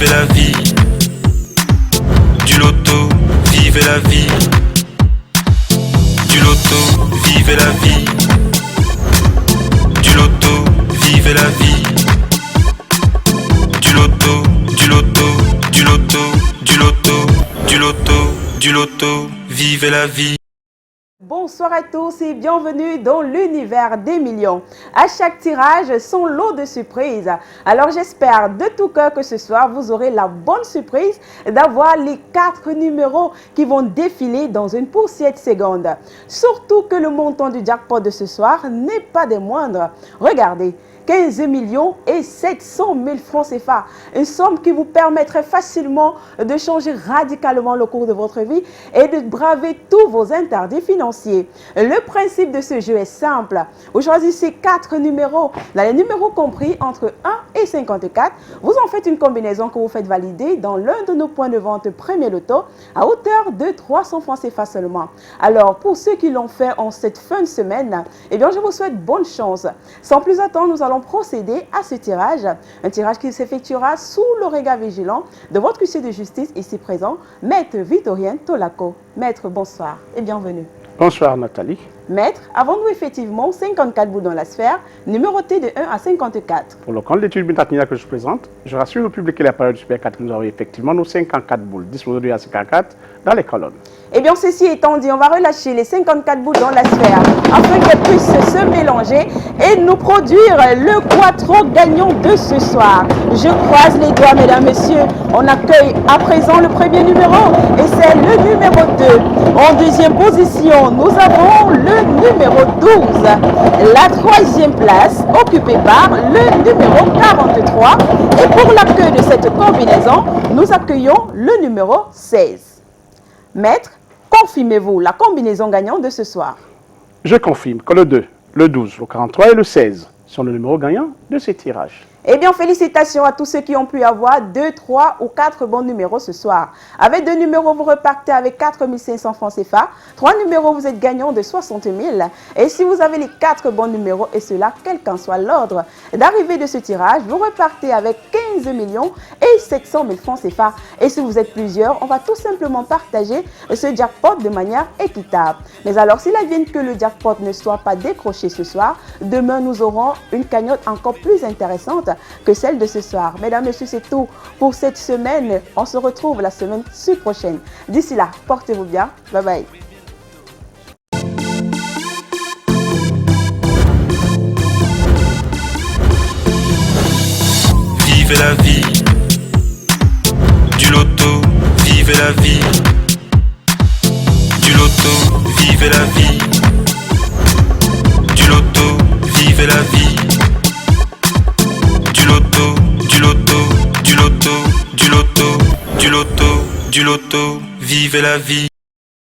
vivez la vie. Du loto, vivez la vie. Du loto, vivez la vie. Du loto, vivez la vie. Du loto, du loto, du loto, du loto, du loto, du loto, vivez la vie. Bonsoir à tous et bienvenue dans l'univers des millions. À chaque tirage, son lot de surprises. Alors j'espère de tout cœur que ce soir, vous aurez la bonne surprise d'avoir les 4 numéros qui vont défiler dans une poussière de secondes. Surtout que le montant du jackpot de ce soir n'est pas des moindres. Regardez. 15 millions et 700 000 francs CFA. Une somme qui vous permettrait facilement de changer radicalement le cours de votre vie et de braver tous vos interdits financiers. Le principe de ce jeu est simple. Vous choisissez 4 numéros, les numéros compris entre 1 et 54. Vous en faites une combinaison que vous faites valider dans l'un de nos points de vente Premier Loto à hauteur de 300 francs CFA seulement. Alors, pour ceux qui l'ont fait en cette fin de semaine, eh bien, je vous souhaite bonne chance. Sans plus attendre, nous allons procéder à ce tirage, un tirage qui s'effectuera sous le regard vigilant de votre huissier de justice ici présent, Maître Victorien Tolako. Maître, bonsoir et bienvenue. Bonsoir Nathalie. Maître, avons-nous effectivement 54 boules dans la sphère, numérotées de 1 à 54? Pour le compte d'études Bintatnia que je présente, je rassure le public et la période Super 4 que nous avons effectivement nos 54 boules disposées à 54 dans les colonnes. Eh bien, ceci étant dit, on va relâcher les 54 boules dans la sphère afin qu'elles puissent se mélanger et nous produire le quattro gagnant de ce soir. Je croise les doigts, mesdames, messieurs. On accueille à présent le premier numéro et c'est le numéro 2. En deuxième position, nous avons le numéro 12. La troisième place occupée par le numéro 43. Et pour l'accueil de cette combinaison, nous accueillons le numéro 16. Maître, confirmez-vous la combinaison gagnante de ce soir? Je confirme que le 2, le 12, le 43 et le 16 sont le numéro gagnant de ces tirages. Eh bien, félicitations à tous ceux qui ont pu avoir 2, 3 ou 4 bons numéros ce soir. Avec 2 numéros, vous repartez avec 4 500 francs CFA. 3 numéros, vous êtes gagnant de 60 000. Et si vous avez les 4 bons numéros, et cela, quel qu'en soit l'ordre d'arrivée de ce tirage, vous repartez avec 15 millions et 700 000 francs CFA. Et si vous êtes plusieurs, on va tout simplement partager ce jackpot de manière équitable. Mais alors, s'il advienne que le jackpot ne soit pas décroché ce soir, demain, nous aurons une cagnotte encore plus intéressante que celle de ce soir. Mesdames, messieurs, c'est tout pour cette semaine. On se retrouve la semaine prochaine. D'ici là, portez-vous bien. Bye bye. Vivez la vie. Du loto, vivez la vie. Du loto, vivez la vie. Du loto, vivez la vie. Du loto, du loto, du loto, du loto, du loto, du loto, vivez la vie.